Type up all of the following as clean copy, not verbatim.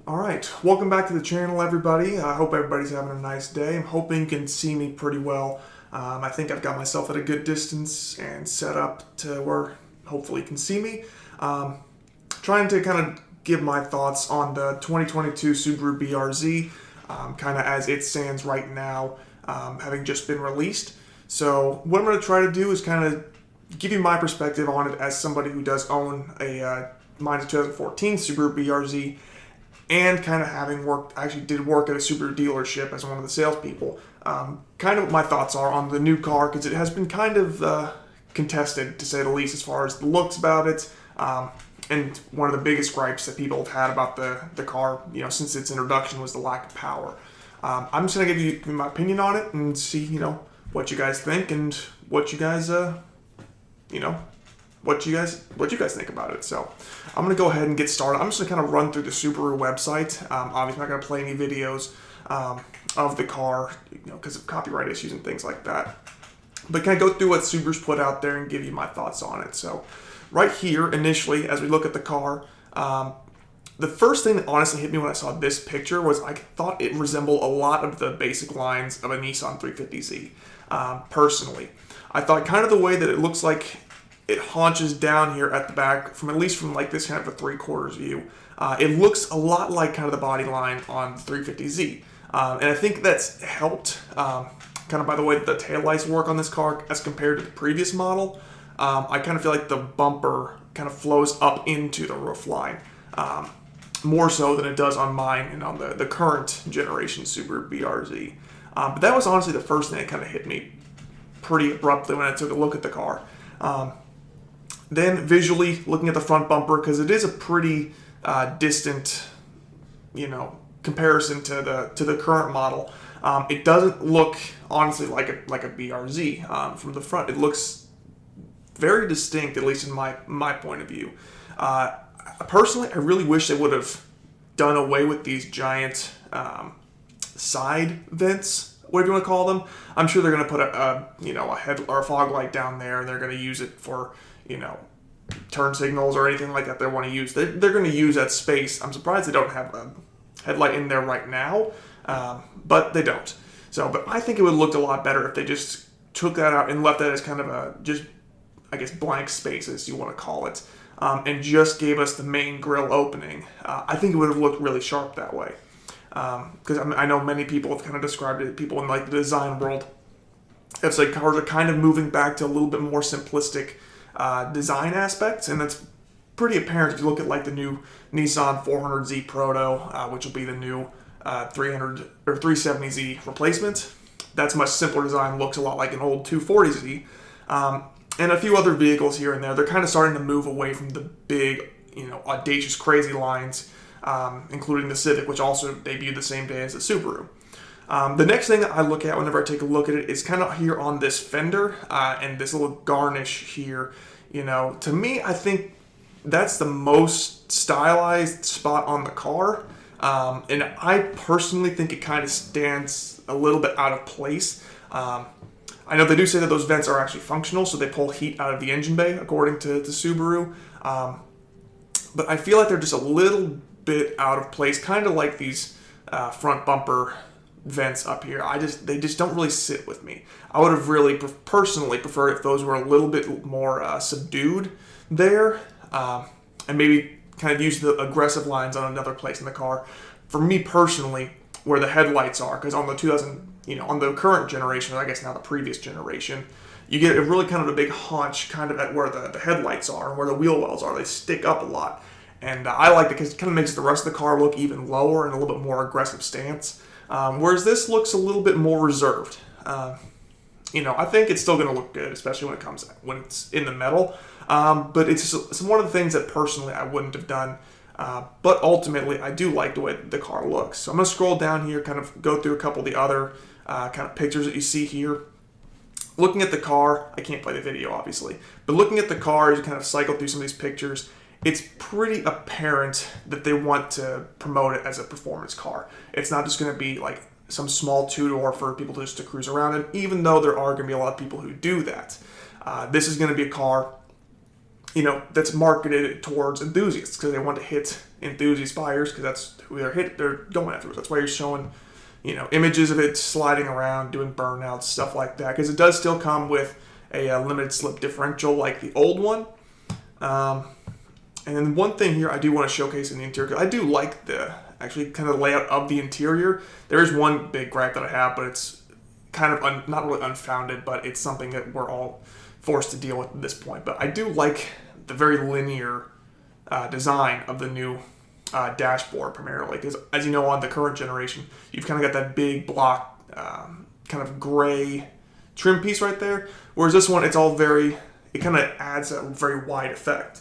Alright, welcome back to the channel, everybody. I hope everybody's having a nice day. I'm hoping you can see me pretty well. I think I've got myself at a good distance and set up to where hopefully you can see me. Trying to kind of give my thoughts on the 2022 Subaru BRZ, kind of as it stands right now, having just been released. So what I'm going to try to do is kind of give you my perspective on it as somebody who does own mine's a 2014 Subaru BRZ, and kind of having worked, actually did work at a Subaru dealership as one of the salespeople. Kind of what my thoughts are on the new car, because it has been kind of contested, to say the least, as far as the looks about it. And one of the biggest gripes that people have had about the car, since its introduction, was the lack of power. I'm just going to give you my opinion on it and see, what you guys think and what you guys, what you guys think about it. So I'm going to go ahead and get started. I'm just going to kind of run through the Subaru website. Obviously, I'm not going to play any videos of the car, because of copyright issues and things like that. But kind of go through what Subaru's put out there and give you my thoughts on it. So right here, initially, as we look at the car, the first thing that honestly hit me when I saw this picture was I thought it resembled a lot of the basic lines of a Nissan 350Z. Personally, I thought kind of the way that it looks like it haunches down here at the back, at least from like this kind of a 3/4 view. It looks a lot like kind of the body line on the 350Z. And I think that's helped kind of by the way that the taillights work on this car as compared to the previous model. I kind of feel like the bumper kind of flows up into the roof line, more so than it does on mine and on the current generation Subaru BRZ. But that was honestly the first thing that kind of hit me pretty abruptly when I took a look at the car. Then visually looking at the front bumper, because it is a pretty distant, comparison to the current model. It doesn't look honestly like a BRZ from the front. It looks very distinct, at least in my point of view. Personally, I really wish they would have done away with these giant side vents, whatever you want to call them. I'm sure they're going to put a head or a fog light down there, and they're going to use it for turn signals or anything like that they want to use. They're going to use that space. I'm surprised they don't have a headlight in there right now, but they don't. But I think it would have looked a lot better if they just took that out and left that as kind of blank space, as you want to call it, and just gave us the main grille opening. I think it would have looked really sharp that way. Because I know many people have kind of described it, people in like the design world, it's like cars are kind of moving back to a little bit more simplistic design aspects, and that's pretty apparent if you look at like the new Nissan 400Z Proto, which will be the new 300 or 370Z replacement. That's a much simpler design, looks a lot like an old 240Z, and a few other vehicles here and there. They're kind of starting to move away from the big, audacious, crazy lines, including the Civic, which also debuted the same day as the Subaru. The next thing I look at whenever I take a look at it is kind of here on this fender and this little garnish here. To me, I think that's the most stylized spot on the car. And I personally think it kind of stands a little bit out of place. I know they do say that those vents are actually functional, so they pull heat out of the engine bay, according to Subaru. But I feel like they're just a little bit out of place, kind of like these front bumper vents up here. They just don't really sit with me. I would have really personally preferred if those were a little bit more subdued there, and maybe kind of use the aggressive lines on another place in the car. For me personally, where the headlights are, because on the on the current generation, or I guess now the previous generation, you get a really kind of a big haunch kind of at where the headlights are and where the wheel wells are. They stick up a lot. And I like it because it kind of makes the rest of the car look even lower and a little bit more aggressive stance. Whereas this looks a little bit more reserved. I think it's still going to look good, especially when it's in the metal. But it's one of the things that personally I wouldn't have done. But ultimately, I do like the way the car looks. So I'm going to scroll down here, kind of go through a couple of the other kind of pictures that you see here. Looking at the car, I can't play the video obviously, but looking at the car, as you kind of cycle through some of these pictures, it's pretty apparent that they want to promote it as a performance car. It's not just going to be like some small two-door for people just to cruise around in, even though there are going to be a lot of people who do that. This is going to be a car that's marketed towards enthusiasts because they want to hit enthusiast buyers because that's who they're going after. That's why you're showing, images of it sliding around, doing burnouts, stuff like that. Because it does still come with a limited slip differential like the old one. And then one thing here I do want to showcase in the interior, I do like the actually kind of layout of the interior. There is one big gripe that I have, but it's kind of not really unfounded, but it's something that we're all forced to deal with at this point. But I do like the very linear design of the new dashboard primarily, because as you know, on the current generation, you've kind of got that big block kind of gray trim piece right there, whereas this one, it kind of adds a very wide effect.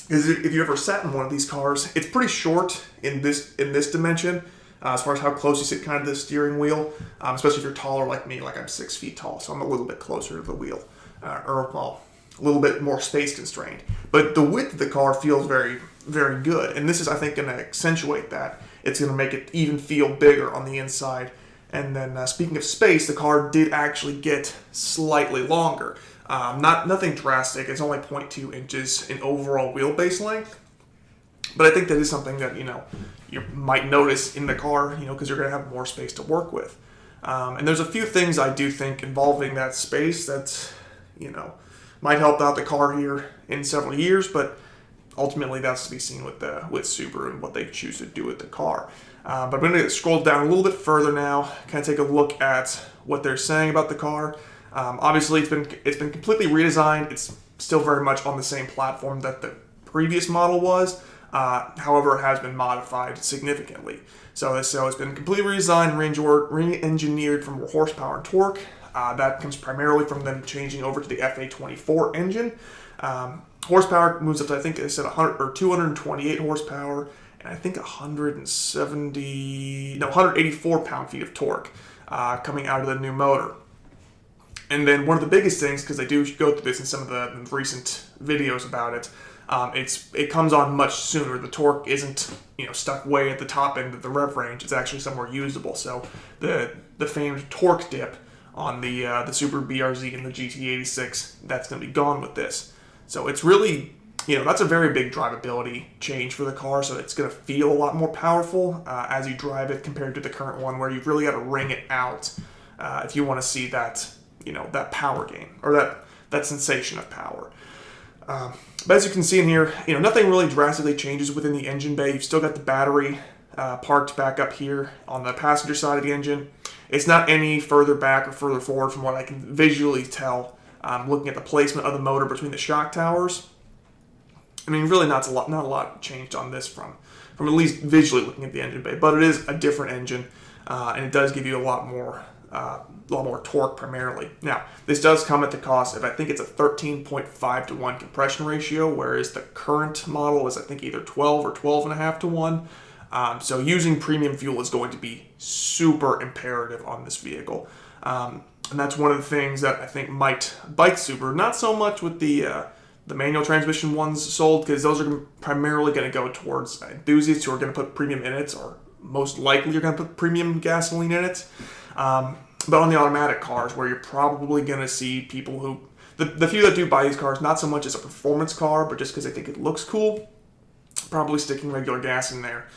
Because if you ever sat in one of these cars, it's pretty short in this dimension as far as how close you sit kind of to the steering wheel, especially if you're taller like me, like I'm 6 feet tall, so I'm a little bit closer to the wheel, a little bit more space constrained. But the width of the car feels very, very good, and this is, I think, going to accentuate that. It's going to make it even feel bigger on the inside. And then speaking of space, the car did actually get slightly longer. Nothing drastic. It's only 0.2 inches in overall wheelbase length. But I think that is something that, you might notice in the car, because you're going to have more space to work with. And there's a few things I do think involving that space that, might help out the car here in several years, but ultimately that's to be seen with Subaru and what they choose to do with the car. But I'm going to scroll down a little bit further now, kind of take a look at what they're saying about the car. Obviously, it's been completely redesigned. It's still very much on the same platform that the previous model was. However, it has been modified significantly. So it's been completely redesigned, re-engineered for more horsepower and torque. That comes primarily from them changing over to the FA24 engine. Horsepower moves up to, I think they said 228 horsepower, and I think 184 pound-feet of torque coming out of the new motor. And then one of the biggest things, because I do go through this in some of the recent videos about it, it comes on much sooner. The torque isn't stuck way at the top end of the rev range. It's actually somewhere usable. So the famed torque dip on the Subaru BRZ and the GT86, that's going to be gone with this. So it's really, that's a very big drivability change for the car. So it's going to feel a lot more powerful as you drive it compared to the current one, where you've really got to wring it out if you want to see that, that power gain or that sensation of power. But as you can see in here, nothing really drastically changes within the engine bay. You've still got the battery parked back up here on the passenger side of the engine. It's not any further back or further forward from what I can visually tell looking at the placement of the motor between the shock towers. I mean, really not a lot changed on this from at least visually looking at the engine bay, but it is a different engine, and it does give you a lot more torque primarily. Now, this does come at the cost of, I think it's a 13.5 to 1 compression ratio, whereas the current model is, I think, either 12 or 12.5 to 1. So using premium fuel is going to be super imperative on this vehicle. And that's one of the things that I think might bite Subaru. Not so much with the manual transmission ones sold, because those are primarily going to go towards enthusiasts who are going to put premium in it, or most likely you're going to put premium gasoline in it. But on the automatic cars, where you're probably going to see people who, the few that do buy these cars, not so much as a performance car, but just because they think it looks cool, probably sticking regular gas in there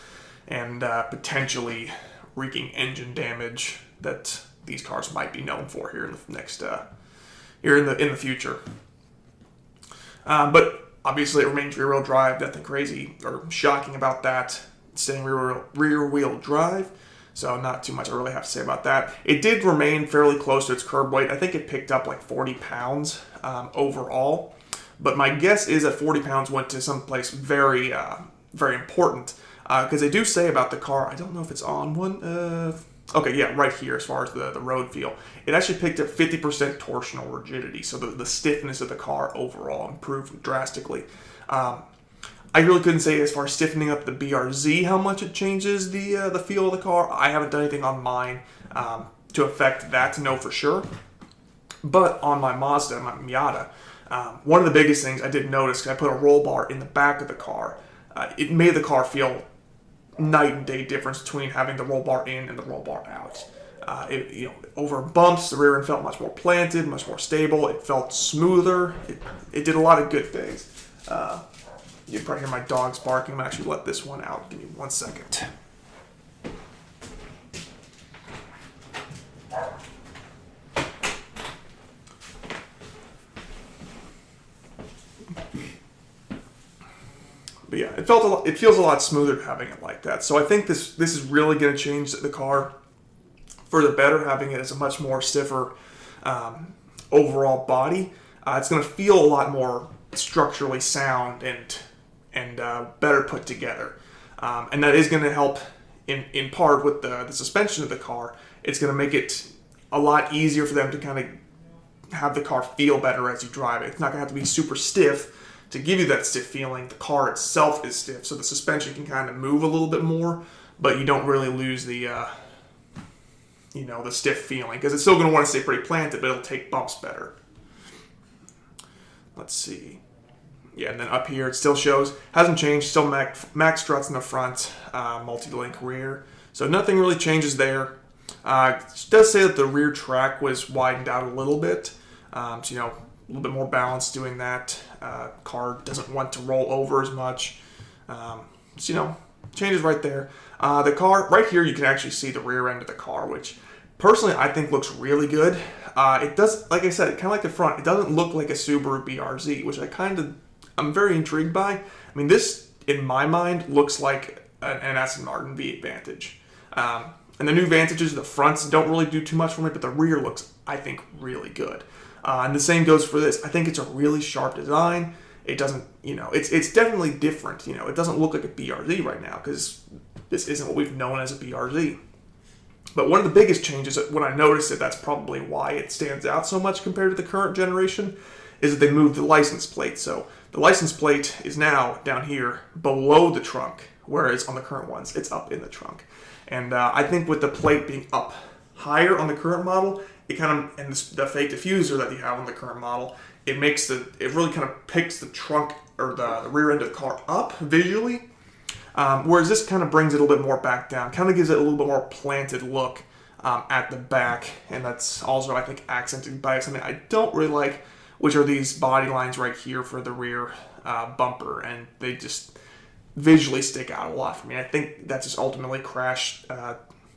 and potentially wreaking engine damage that these cars might be known for here in the in the future. But obviously, it remains rear-wheel drive. Nothing crazy or shocking about that. Staying rear-wheel drive. So not too much I really have to say about that. It did remain fairly close to its curb weight. I think it picked up like 40 pounds overall. But my guess is that 40 pounds went to someplace very, very important. Because they do say about the car, I don't know if it's on one. Okay, yeah, right here as far as the road feel. It actually picked up 50% torsional rigidity. So the stiffness of the car overall improved drastically. I really couldn't say as far as stiffening up the BRZ how much it changes the feel of the car. I haven't done anything on mine to affect that to know for sure. But on my Mazda, my Miata, one of the biggest things I did notice, because I put a roll bar in the back of the car, it made the car feel night and day difference between having the roll bar in and the roll bar out. Over bumps, the rear end felt much more planted, much more stable. It felt smoother. It did a lot of good things. You can probably hear my dogs barking. I'm going to actually let this one out. Give me 1 second. But yeah, it feels a lot smoother having it like that. So I think this is really going to change the car for the better, having it as a much more stiffer overall body. It's going to feel a lot more structurally sound and better put together. And that is going to help in part with the suspension of the car. It's going to make it a lot easier for them to kind of have the car feel better as you drive it. It's not going to have to be super stiff to give you that stiff feeling. The car itself is stiff, so the suspension can kind of move a little bit more, but you don't really lose the the stiff feeling, because it's still going to want to stay pretty planted, but it'll take bumps better. Let's see. Yeah, and then up here it still shows, hasn't changed, still max struts in the front, multi-link rear. So nothing really changes there. It does say that the rear track was widened out a little bit. A little bit more balance doing that. Car doesn't want to roll over as much. Changes right there. The car, right here, you can actually see the rear end of the car, which personally I think looks really good. It does, like I said, kind of like the front, it doesn't look like a Subaru BRZ, which I'm very intrigued by. I mean, this, in my mind, looks like an Aston Martin V8 Vantage. And the new Vantages, the fronts don't really do too much for me, but the rear looks, I think, really good. And the same goes for this. I think it's a really sharp design. It doesn't, it's definitely different. It doesn't look like a BRZ right now, because this isn't what we've known as a BRZ. But one of the biggest changes, when I noticed it, that's probably why it stands out so much compared to the current generation, is that they moved the license plate. So the license plate is now down here below the trunk, whereas on the current ones, it's up in the trunk. And I think with the plate being up higher on the current model, it kind of, and the fake diffuser that you have on the current model, it really kind of picks the trunk or the rear end of the car up visually. Whereas this kind of brings it a little bit more back down, kind of gives it a little bit more planted look at the back. And that's also, I think, accented by something I don't really like, which are these body lines right here for the rear bumper. And they just visually stick out a lot for me. I think that's just ultimately crash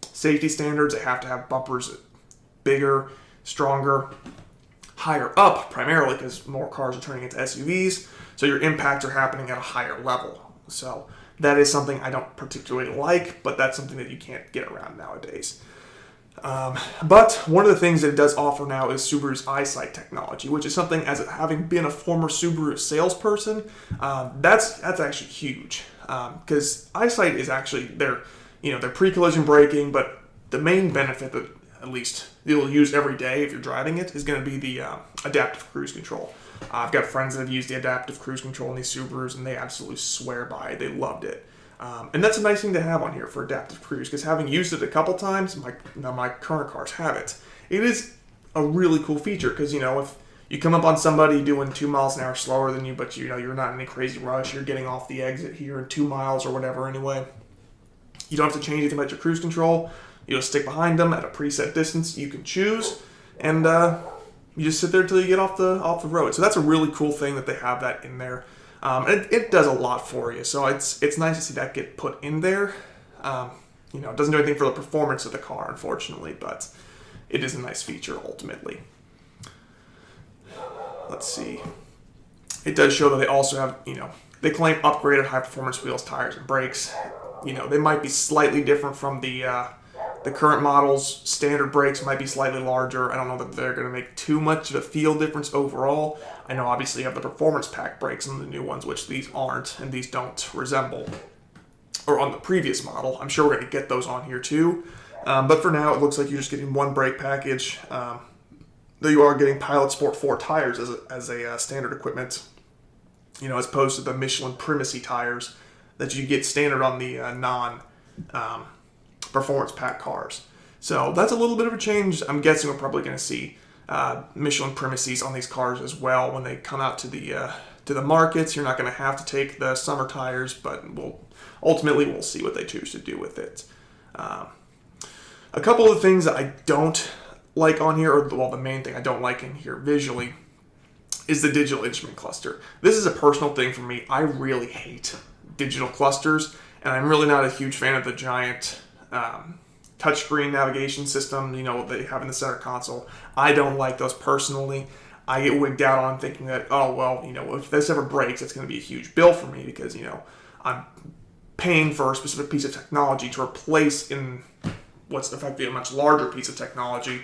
safety standards. They have to have bumpers bigger, stronger, higher up, primarily because more cars are turning into SUVs. So your impacts are happening at a higher level. So that is something I don't particularly like, but that's something that you can't get around nowadays. But one of the things that it does offer now is Subaru's EyeSight technology, which is something, as having been a former Subaru salesperson, that's actually huge. Because EyeSight is actually their pre-collision braking, but the main benefit that at least you'll use every day if you're driving it is going to be the adaptive cruise control. I've got friends that have used the adaptive cruise control in these Subarus, and they absolutely swear by it. They loved it. And that's a nice thing to have on here for adaptive cruise, because having used it a couple times, my current cars have it. It is a really cool feature, because, if you come up on somebody doing 2 miles an hour slower than you, but you're not in any crazy rush, you're getting off the exit here in 2 miles or whatever anyway, you don't have to change anything about your cruise control. You just stick behind them at a preset distance you can choose, and you just sit there until you get off the road. So that's a really cool thing that they have that in there. It does a lot for you, so it's nice to see that get put in there. It doesn't do anything for the performance of the car, unfortunately, but it is a nice feature ultimately. Let's see. It does show that they also have, they claim upgraded high-performance wheels, tires, and brakes. They might be slightly different from the current models. Standard brakes might be slightly larger. I don't know that they're going to make too much of a feel difference overall. I know obviously you have the performance pack brakes on the new ones, which these aren't, and these don't resemble, or on the previous model. I'm sure we're going to get those on here too. But for now, it looks like you're just getting one brake package. Though you are getting Pilot Sport 4 tires as a standard equipment, as opposed to the Michelin Primacy tires that you get standard on the performance pack cars. So that's a little bit of a change. I'm guessing we're probably going to see Michelin Primacies on these cars as well when they come out to the markets. You're not going to have to take the summer tires, but we'll see what they choose to do with it. A couple of things that I don't like on here, or well, the main thing I don't like in here visually, is the digital instrument cluster. This is a personal thing for me. I really hate digital clusters, and I'm really not a huge fan of the giant touchscreen navigation system, they have in the center console. I don't like those personally. I get wigged out on thinking that, oh, well, if this ever breaks, it's going to be a huge bill for me because, I'm paying for a specific piece of technology to replace in what's effectively a much larger piece of technology.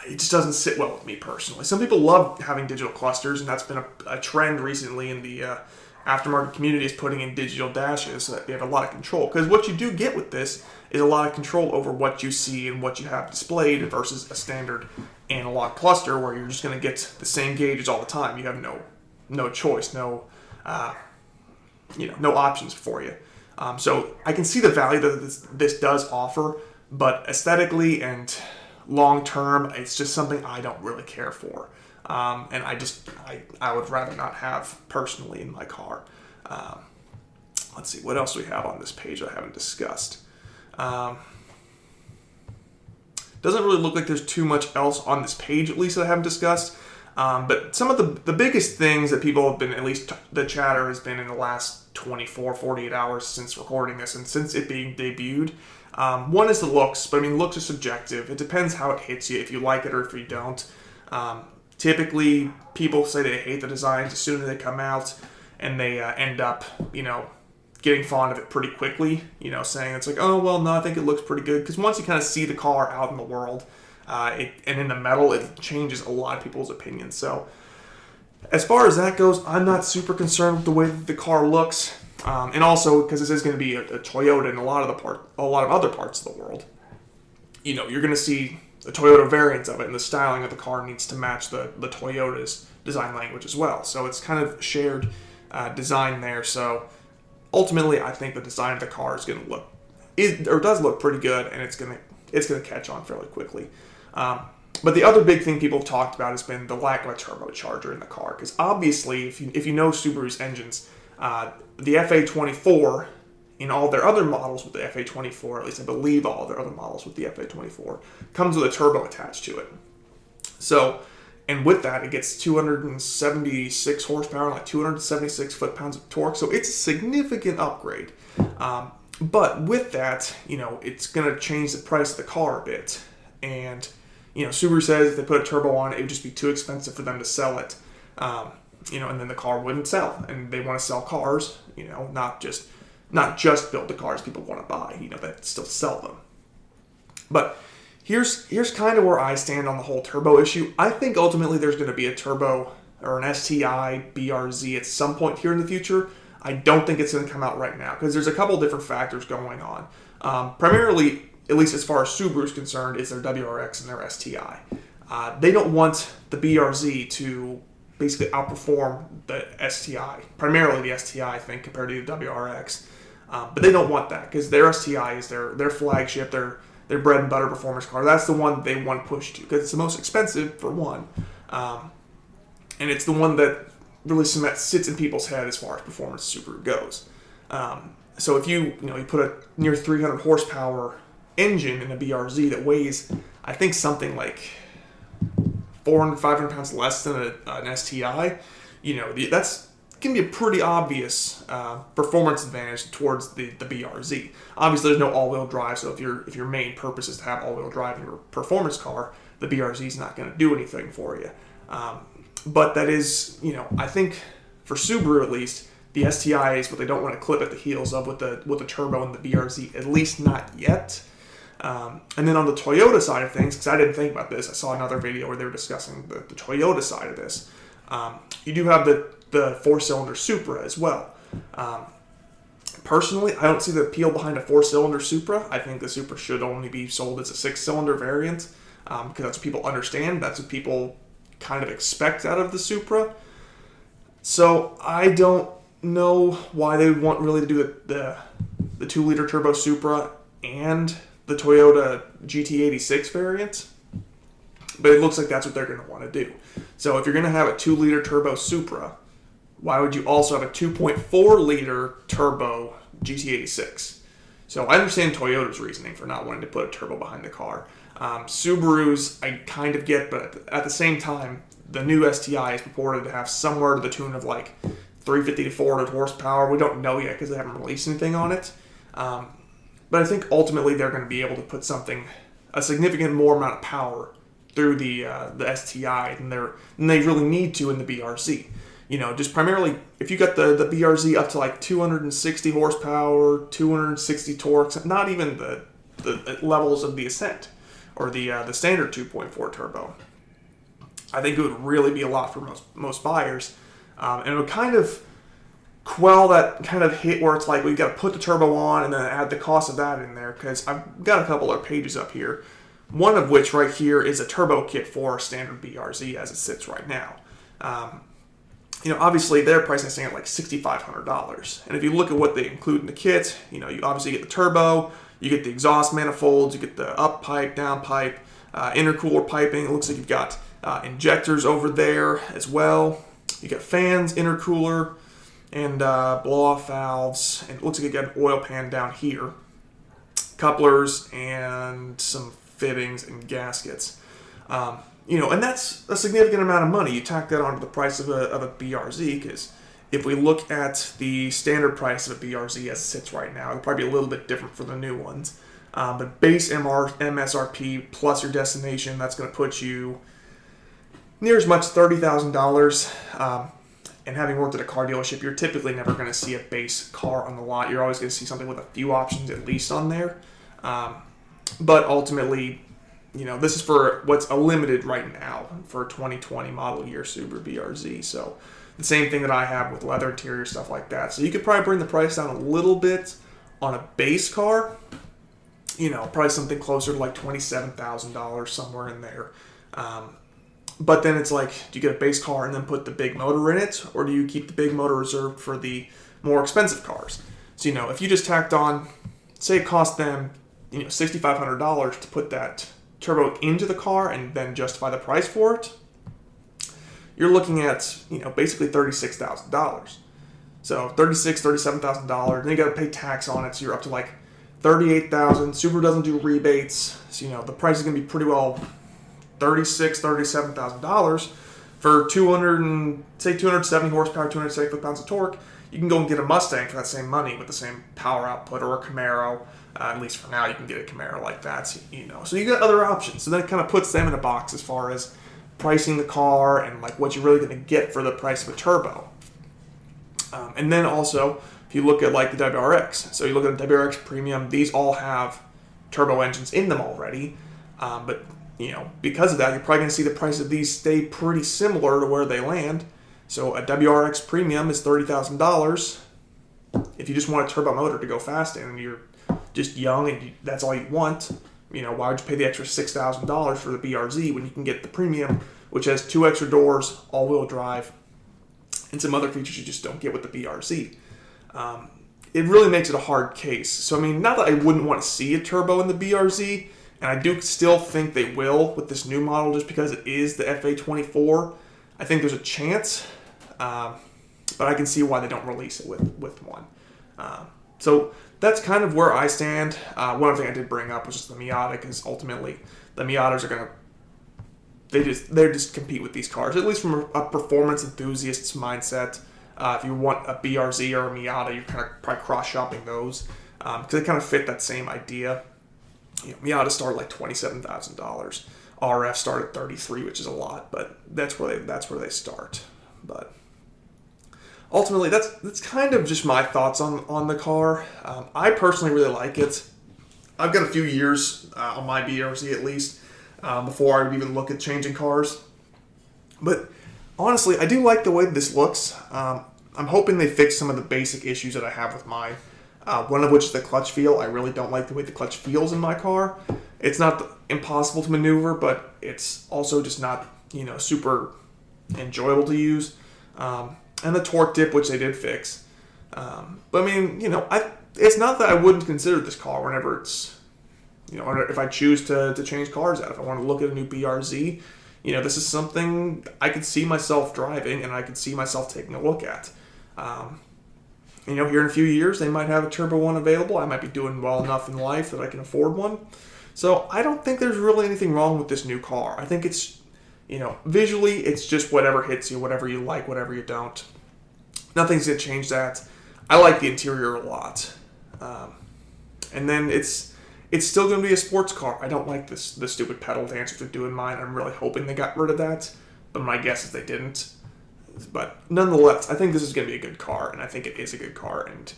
It just doesn't sit well with me personally. Some people love having digital clusters, and that's been a trend recently in the aftermarket community, is putting in digital dashes so that you have a lot of control. Because what you do get with this is a lot of control over what you see and what you have displayed versus a standard analog cluster where you're just going to get the same gauges all the time. You have no choice, no options for you. So I can see the value that this does offer, but aesthetically and long term, it's just something I don't really care for. And I would rather not have personally in my car. Let's see, what else do we have on this page that I haven't discussed? Doesn't really look like there's too much else on this page, at least, that I haven't discussed. But some of the biggest things that people have been, at least the chatter has been in the last 24, 48 hours since recording this and since it being debuted. One is the looks, but looks are subjective. It depends how it hits you, if you like it or if you don't. Typically, people say they hate the designs as soon as they come out, and they end up, getting fond of it pretty quickly, saying it's like, oh, well, no, I think it looks pretty good. Because once you kind of see the car out in the world, and in the metal, it changes a lot of people's opinions. So as far as that goes, I'm not super concerned with the way that the car looks. And also, because this is going to be a Toyota in a lot of other parts of the world, you're going to see the Toyota variants of it, and the styling of the car needs to match the Toyota's design language as well. So it's kind of shared design there. So ultimately, I think the design of the car is going to does look pretty good, and it's going to catch on fairly quickly. But the other big thing people have talked about has been the lack of a turbocharger in the car, because obviously, if you know Subaru's engines, the FA24 in all their other models with the FA24, at least I believe all their other models with the FA24, comes with a turbo attached to it. So, and with that, it gets 276 horsepower, like 276 foot-pounds of torque. So it's a significant upgrade. But with that, it's going to change the price of the car a bit. And, Subaru says if they put a turbo on it would just be too expensive for them to sell it. And then the car wouldn't sell. And they want to sell cars, not just build the cars people want to buy, that still sell them. But here's kind of where I stand on the whole turbo issue. I think ultimately there's going to be a turbo or an STI BRZ at some point here in the future. I don't think it's going to come out right now because there's a couple different factors going on. Primarily, at least as far as Subaru is concerned, is their WRX and their STI. They don't want the BRZ to basically outperform the STI, primarily the STI, I think, compared to the WRX. But they don't want that because their STI is their flagship, their bread and butter performance car. That's the one they want to push to because it's the most expensive for one, and it's the one that really sits in people's head as far as performance Subaru goes. So if you put a near 300 horsepower engine in a BRZ that weighs, I think, something like 400, 500 pounds less than an STI, that's can be a pretty obvious performance advantage towards the BRZ. Obviously, there's no all-wheel drive, so if your main purpose is to have all-wheel drive in your performance car, the BRZ is not going to do anything for you. But that is, I think for Subaru at least, the STI is what they don't want to clip at the heels of with the turbo and the BRZ, at least not yet. And then on the Toyota side of things, because I didn't think about this, I saw another video where they were discussing the Toyota side of this. You do have the four-cylinder Supra as well. Personally, I don't see the appeal behind a four-cylinder Supra. I think the Supra should only be sold as a six-cylinder variant because that's what people understand. That's what people kind of expect out of the Supra. So I don't know why they would want really to do the 2-liter turbo Supra and the Toyota GT86 variant. But it looks like that's what they're going to want to do. So if you're going to have a 2-liter turbo Supra, why would you also have a 2.4-liter turbo GT86? So I understand Toyota's reasoning for not wanting to put a turbo behind the car. Subaru's I kind of get, but at the same time, the new STI is purported to have somewhere to the tune of like 350 to 400 horsepower. We don't know yet because they haven't released anything on it. But I think ultimately they're going to be able to put a significant more amount of power through the STI than they really need to in the BRZ. Just primarily, if you got the BRZ up to like 260 horsepower, 260 torques, not even the levels of the Ascent or the standard 2.4 turbo, I think it would really be a lot for most buyers. And it would kind of quell that kind of hit where it's like we've got to put the turbo on and then add the cost of that in there, because I've got a couple of pages up here. One of which right here is a turbo kit for a standard BRZ as it sits right now. Obviously they're pricing this thing at like $6,500. And if you look at what they include in the kit, you obviously get the turbo, you get the exhaust manifolds, you get the up pipe, down pipe, intercooler piping. It looks like you've got injectors over there as well. You got fans, intercooler, and blow-off valves. And it looks like you got an oil pan down here. Couplers and some fittings and gaskets. And that's a significant amount of money. You tack that onto the price of a BRZ, because if we look at the standard price of a BRZ as it sits right now, it'll probably be a little bit different for the new ones. But base MSRP plus your destination, that's going to put you near as much $30,000. And having worked at a car dealership, you're typically never going to see a base car on the lot. You're always going to see something with a few options at least on there. But ultimately, this is for what's a limited right now for 2020 model year Subaru BRZ. So the same thing that I have with leather interior, stuff like that. So you could probably bring the price down a little bit on a base car. Probably something closer to like $27,000, somewhere in there. But then it's like, do you get a base car and then put the big motor in it? Or do you keep the big motor reserved for the more expensive cars? So, if you just tacked on, say it cost them, $6,500 to put that turbo into the car and then justify the price for it, you're looking at, basically $36,000. So $36,000, $37,000. Then you got to pay tax on it. So you're up to like $38,000. Subaru doesn't do rebates. So, the price is going to be pretty well $36,000, $37,000 for 270 horsepower, 270 foot-pounds of torque. You can go and get a Mustang for that same money with the same power output, or a Camaro. At least for now, you can get a Camaro like that. So you got other options. So then it kind of puts them in a box as far as pricing the car and like what you're really going to get for the price of a turbo. And then also, if you look at like the WRX, so you look at the WRX Premium, these all have turbo engines in them already. But because of that, you're probably going to see the price of these stay pretty similar to where they land. So a WRX Premium is $30,000. If you just want a turbo motor to go fast in and you're just young and that's all you want, why would you pay the extra $6,000 for the BRZ when you can get the Premium, which has 2 extra doors, all-wheel drive, and some other features you just don't get with the BRZ? It really makes it a hard case. So, not that I wouldn't want to see a turbo in the BRZ, and I do still think they will with this new model just because it is the FA24. I think there's a chance, but I can see why they don't release it with one. So that's kind of where I stand. One other thing I did bring up was just the Miata, because ultimately the Miatas are going to they just compete with these cars, at least from a performance enthusiast's mindset. If you want a BRZ or a Miata, you're kind of probably cross-shopping those because they kind of fit that same idea. Miata start like $27,000. RF start at $33,000, which is a lot, but that's where they start. But ultimately, that's kind of just my thoughts on the car. I personally really like it. I've got a few years on my BRZ at least before I would even look at changing cars. But honestly, I do like the way this looks. I'm hoping they fix some of the basic issues that I have with mine. One of which is the clutch feel. I really don't like the way the clutch feels in my car. It's not impossible to maneuver, but it's also just not, super enjoyable to use. And the torque dip, which they did fix. But it's not that I wouldn't consider this car whenever it's, if I choose to change cars out. If I want to look at a new BRZ, this is something I could see myself driving and I could see myself taking a look at. Here in a few years, they might have a turbo one available. I might be doing well enough in life that I can afford one. So I don't think there's really anything wrong with this new car. I think it's, visually, it's just whatever hits you, whatever you like, whatever you don't. Nothing's going to change that. I like the interior a lot. And then it's still going to be a sports car. I don't like the stupid pedal dance they're doing mine. I'm really hoping they got rid of that, but my guess is they didn't. But nonetheless, I think this is going to be a good car, and I think it is a good car, and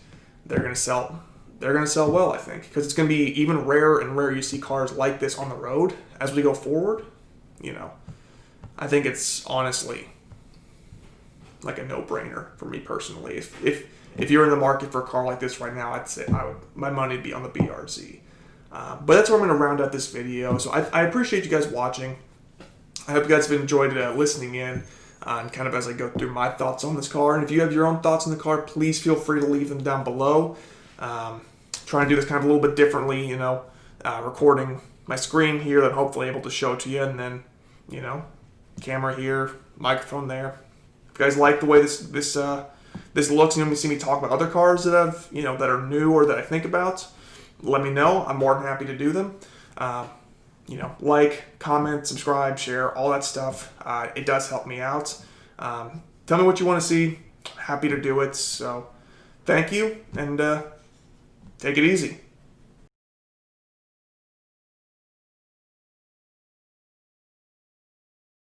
they're going to sell. They're going to sell well, I think, because it's going to be even rarer and rarer you see cars like this on the road as we go forward. I think it's honestly like a no-brainer for me personally. If you're in the market for a car like this right now, I'd say my money would be on the BRZ. But that's where I'm going to round out this video. So I appreciate you guys watching. I hope you guys have enjoyed listening in and kind of as I go through my thoughts on this car. And if you have your own thoughts on the car, please feel free to leave them down below. Trying to do this kind of a little bit differently, recording my screen here, then hopefully able to show it to you, and then, camera here, microphone there. If you guys like the way this looks, and you want to see me talk about other cars that I've, that are new or that I think about, let me know. I'm more than happy to do them. Like, comment, subscribe, share, all that stuff. It does help me out. Tell me what you want to see. Happy to do it. So, thank you, and take it easy.